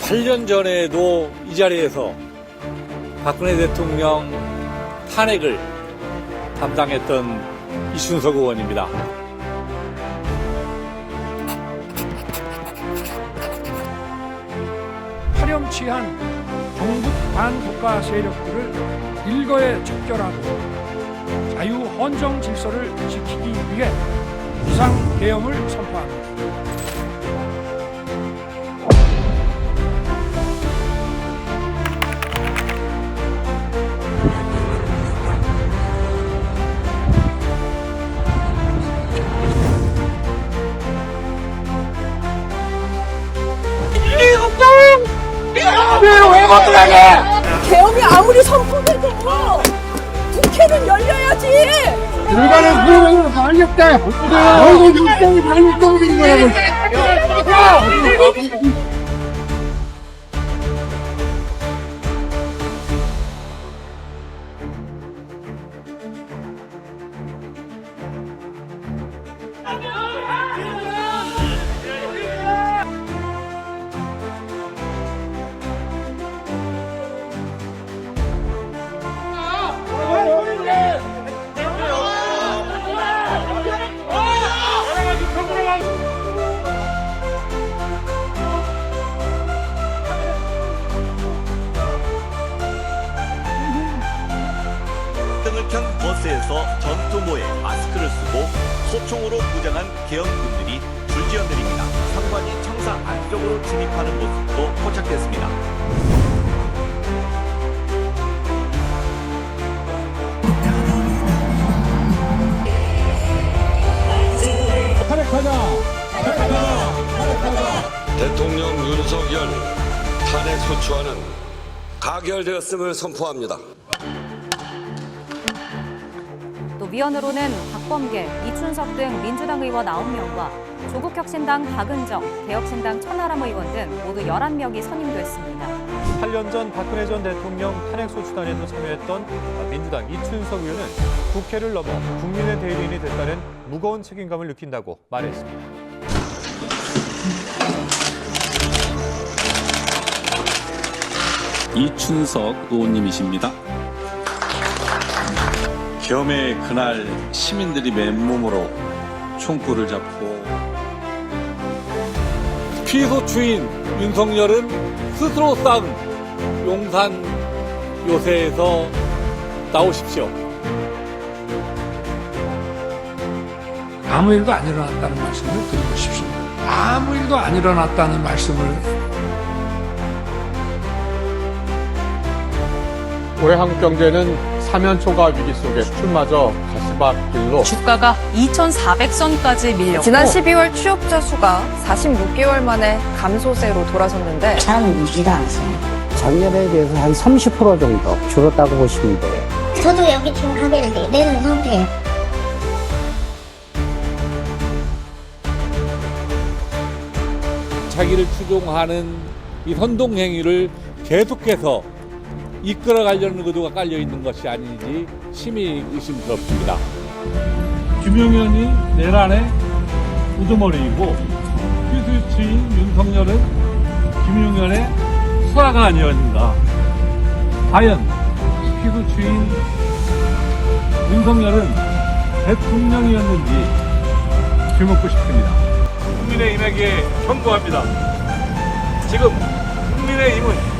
8년 전에도 이 자리에서 박근혜 대통령 탄핵을 담당했던 이춘석 의원입니다. 파렴치한 정북 반국가 세력들을 일거에 척결하고 자유헌정 질서를 지키기 위해 비상계엄을 선포합니다. 왜 못하냐? 계엄이 아무리 선포돼도 국회는 열려야지. 일반은 그러면 반역다. 너희들 육성이 반역적인 거야. 등을 켠 버스에서 전투모에 마스크를 쓰고 소총으로 무장한 계엄군들이 줄지어내립니다. 상관이 청사 안쪽으로 진입하는 모습도 포착됐습니다. 대통령 윤석열 탄핵 소추안은 가결되었음을 선포합니다. 또 위원으로는 박범계, 이춘석 등 민주당 의원 9명과 조국혁신당 박은정, 개혁신당 천하람 의원 등 모두 11명이 선임됐습니다. 8년 전 박근혜 전 대통령 탄핵소추단에도 참여했던 민주당 이춘석 의원은 국회를 넘어 국민의 대리인이 됐다는 무거운 책임감을 느낀다고 말했습니다. 이춘석 의원님이십니다. 계엄의 그날 시민들이 맨몸으로 총구를 잡고 피소추인 윤석열은 스스로 쌓은 용산 요새에서 나오십시오. 아무 일도 안 일어났다는 말씀을 드리고 싶습니다. 아무 일도 안 일어났다는 말씀을 올해 한국 경제는 사면초가 위기 속에 춤마저 가시밭길로 주가가 2,400선까지 밀렸고 지난 12월 취업자 수가 46개월 만에 감소세로 돌아섰는데 잘 오지가 않습니다. 작년에 비해서 한 30% 정도 줄었다고 보시면 돼요. 저도 여기 지금 가게를 내는 상태예요. 자기를 추종하는 이 선동행위를 계속해서 이끌어가려는 의도가 깔려있는 것이 아닌지 심히 의심스럽습니다. 김용현이 내란의 우두머리이고 피수주인 윤석열은 김용현의 수하가 아니었는가. 과연 피수주인 윤석열은 대통령이었는지 주목하고 싶습니다. 국민의힘에게 청구합니다. 지금 국민의힘은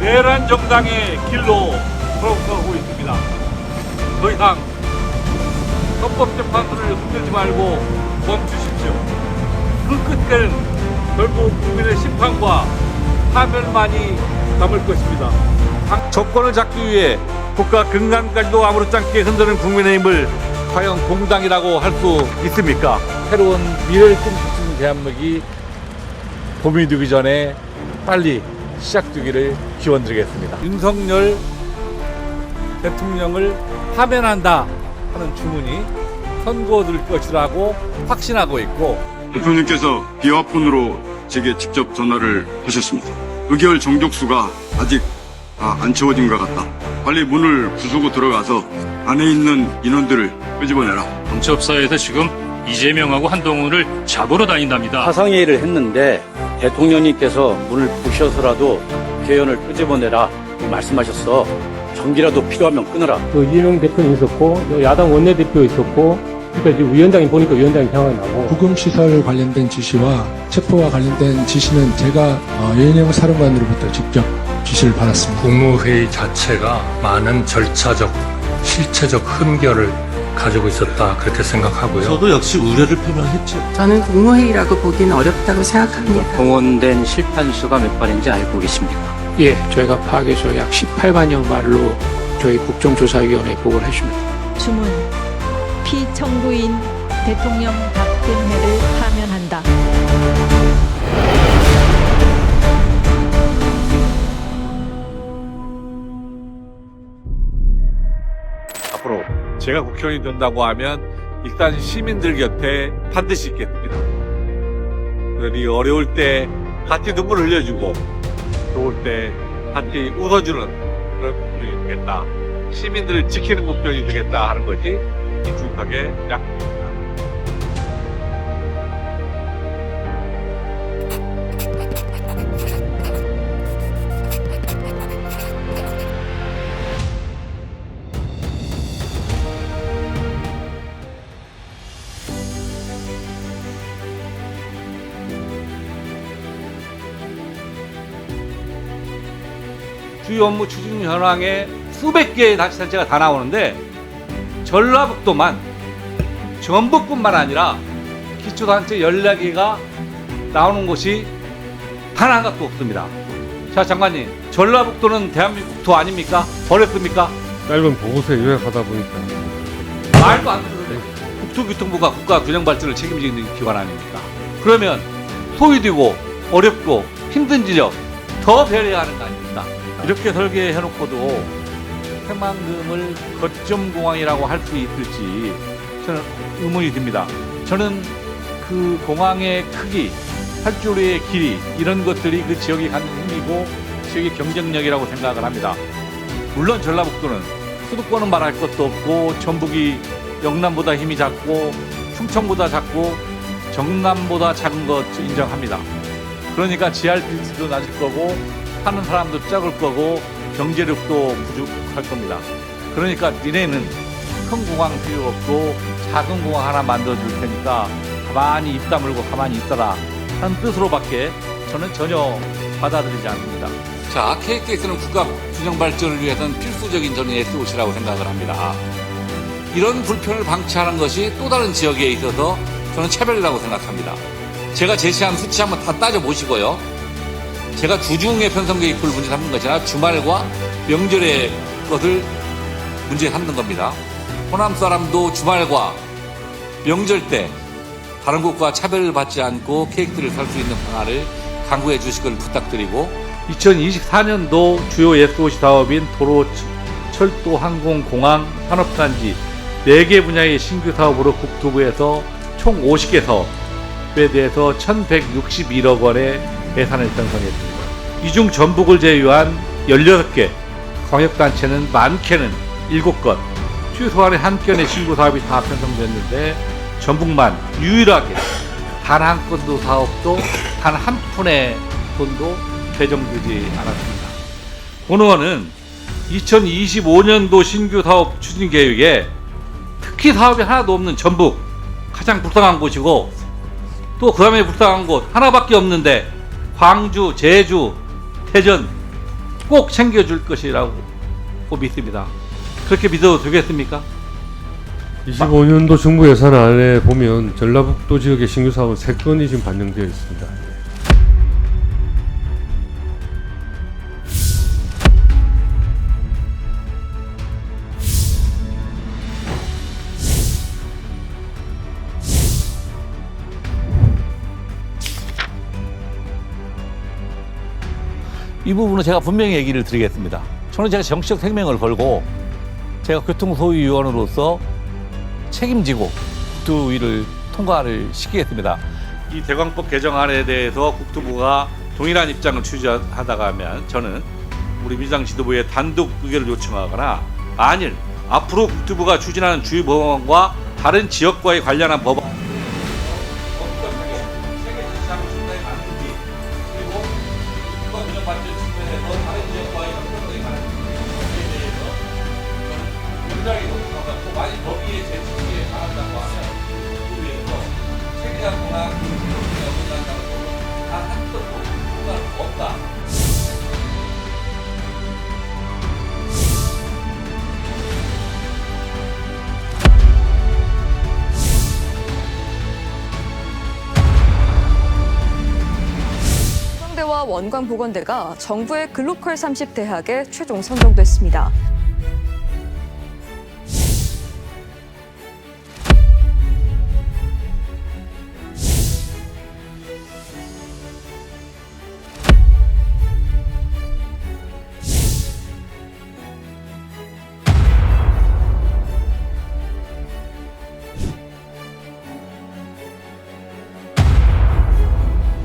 내란 정당의 길로 걸어가고 있습니다. 더 이상 헌법재판소를 흔들지 말고 멈추십시오. 그 끝에는 결국 국민의 심판과 파멸만이 남을 것입니다. 정권을 잡기 위해 국가 근간까지도 아무렇지 않게 흔드는 국민의힘을 과연 공당이라고 할 수 있습니까? 새로운 미래를 꿈꾸는 대한민국이 봄이 되기 전에 빨리 시작되기를 기원드리겠습니다. 윤석열 대통령을 파면한다 하는 주문이 선고될 것이라고 확신하고 있고 대통령께서 비화폰으로 제게 직접 전화를 하셨습니다. 의결 정족수가 아직 안 채워진 것 같다. 빨리 문을 부수고 들어가서 안에 있는 인원들을 끄집어내라. 정치업사에서 지금 이재명하고 한동훈을 잡으러 다닌답니다. 화상회의를 했는데 대통령님께서 문을 부셔서라도 개헌을 끄집어내라 말씀하셨어. 전기라도 필요하면 끊어라. 이재명 대표님 있었고 야당 원내대표 있었고 그러니까 이제 위원장이 보니까 위원장이 생각이 나고 구금시설 관련된 지시와 체포와 관련된 지시는 제가 윤영호 사령관으로부터 직접 지시를 받았습니다. 국무회의 자체가 많은 절차적, 실체적 흠결을 가지고 있었다 그렇게 생각하고요. 저도 역시 우려를 표명했죠. 저는 국무회의라고 보기는 어렵다고 생각합니다. 동원된 실판수가 몇 발인지 알고 계십니까? 예, 저희가 파악해서 약 18만여 말로 저희 국정조사위원회에 보고를 해줍니다. 주문. 피청구인 대통령 박근혜를 파면한다. 앞으로 제가 국회의원이 된다고 하면 일단 시민들 곁에 반드시 있겠습니다. 그러니 어려울 때 같이 눈물 흘려주고 좋을 때 같이 웃어주는 그런 국회의원이 되겠다. 시민들을 지키는 국회의원이 되겠다 하는 것이 익숙하게 약속입니다. 주요 업무 추진 현황에 수백 개의 단체가 다 나오는데 전라북도만 전북뿐만 아니라 기초단체 14개가 나오는 곳이 단 한 곳도 없습니다. 자, 장관님, 전라북도는 대한민국 도 아닙니까? 버렸습니까? 짧은 보고서에 요약하다 보니까 말도 안 되는 국토교통부가 국가균형발전을 책임지는 기관 아닙니까? 그러면 소외되고 어렵고 힘든 지역 더 배려하는 거 아닙니까? 이렇게 설계해놓고도 새만금을 거점공항이라고 할 수 있을지 저는 의문이 듭니다. 저는 그 공항의 크기, 활주로의 길이 이런 것들이 그 지역이 갖는 힘이고 지역의 경쟁력이라고 생각을 합니다. 물론 전라북도는 수도권은 말할 것도 없고 전북이 영남보다 힘이 작고 충청보다 작고 정남보다 작은 것 인정합니다. 그러니까 GRP도 낮을 거고 사는 사람도 적을 거고 경제력도 부족할 겁니다. 그러니까 니네는 큰 공항 필요 없고 작은 공항 하나 만들어줄 테니까 가만히 입 다물고 가만히 있더라 하는 뜻으로밖에 저는 전혀 받아들이지 않습니다. 자, KTX는 국가 균형 발전을 위해서는 필수적인 저는 SOC라고 생각을 합니다. 이런 불편을 방치하는 것이 또 다른 지역에 있어서 저는 차별이라고 생각합니다. 제가 제시한 수치 한번 다 따져보시고요. 제가 주중에 편성 계획표를 문제 삼는 것이 아니라 주말과 명절의 것을 문제 삼는 겁니다. 호남 사람도 주말과 명절 때 다른 곳과 차별을 받지 않고 KTX를 탈 수 있는 방안을 강구해 주시길 부탁드리고 2024년도 주요 SOC 사업인 도로, 철도, 항공, 공항, 산업단지 4개 분야의 신규 사업으로 국토부에서 총 50개 사업에 대해서 1,161억 원의 예산을 편성했습니다. 이 중 전북을 제외한 16개, 광역단체는 많게는 7건, 최소한의 한 건의 신규 사업이 다 편성됐는데 전북만 유일하게 단 한 건도 사업도 단 한 푼의 돈도 배정되지 않았습니다. 본의원은 2025년도 신규 사업 추진 계획에 특히 사업이 하나도 없는 전북, 가장 불쌍한 곳이고 또 그 다음에 불쌍한 곳 하나밖에 없는데 광주, 제주, 대전 꼭 챙겨줄 것이라고 믿습니다. 그렇게 믿어도 되겠습니까? 25년도 정부 예산안에 보면 전라북도 지역의 신규 사업은 3건이 지금 반영되어 있습니다. 이 부분은 제가 분명히 얘기를 드리겠습니다. 저는 제가 정치적 생명을 걸고 제가 교통소유위원으로서 책임지고 국토위를 통과를 시키겠습니다. 이 대광법 개정안에 대해서 국토부가 동일한 입장을 취하다가 하면 저는 우리 민주당 지도부에 단독 의결을 요청하거나 만일 앞으로 국토부가 추진하는 주요 법안과 다른 지역과의 관련한 법안 측면에서 다른 지역과의 형평성에 관한 문제에 대해서 굉장히 높아갖고 많이 거기에 제출하기에 바란다고 하면 그 위에서 체계장거나 기록에 어긋난다는 것은 단 한 건도 없다. 대와 원광보건대가 정부의 글로컬 30 대학에 최종 선정됐습니다.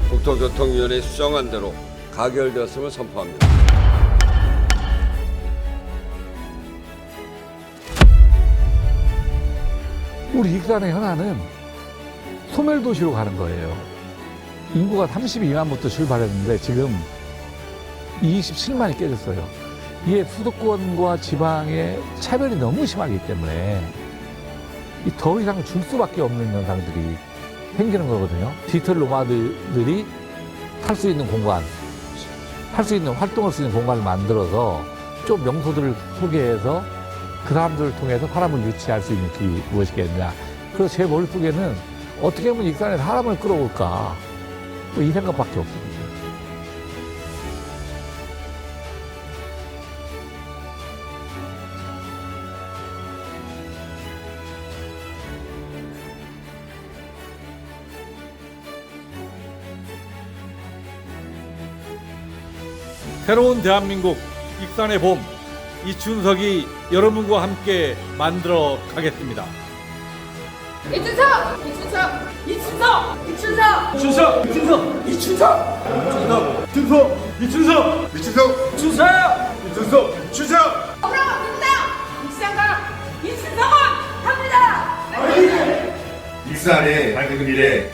국토교통위원회 수정한 대로 가결되었음을 선포합니다. 우리 익산의 현안은 소멸도시로 가는 거예요. 인구가 32만부터 출발했는데 지금 27만이 깨졌어요. 이게 수도권과 지방의 차별이 너무 심하기 때문에 더 이상 줄 수밖에 없는 현상들이 생기는 거거든요. 디지털 노마드들이 할 수 있는 공간, 할 수 있는 활동할 수 있는 공간을 만들어서 좀 명소들을 소개해서 그 사람들을 통해서 사람을 유치할 수 있는 길이 무엇이겠느냐. 그래서 제 머릿속에는 어떻게 하면 익산에 사람을 끌어올까, 뭐 이 생각밖에 없습니다. 새로운 대한민국 익산의 봄, 이춘석이 여러분과 함께 만들어 가겠습니다. 이춘석! 이춘석! 이춘석! 이춘석! 이춘석! 이춘석! 이춘석! 이춘석! 이춘석! 이춘석! 이춘석! 이춘석! 이춘석! 더불어 민주당! 익산과 이춘석은 합니다! 익산의 밝은 미래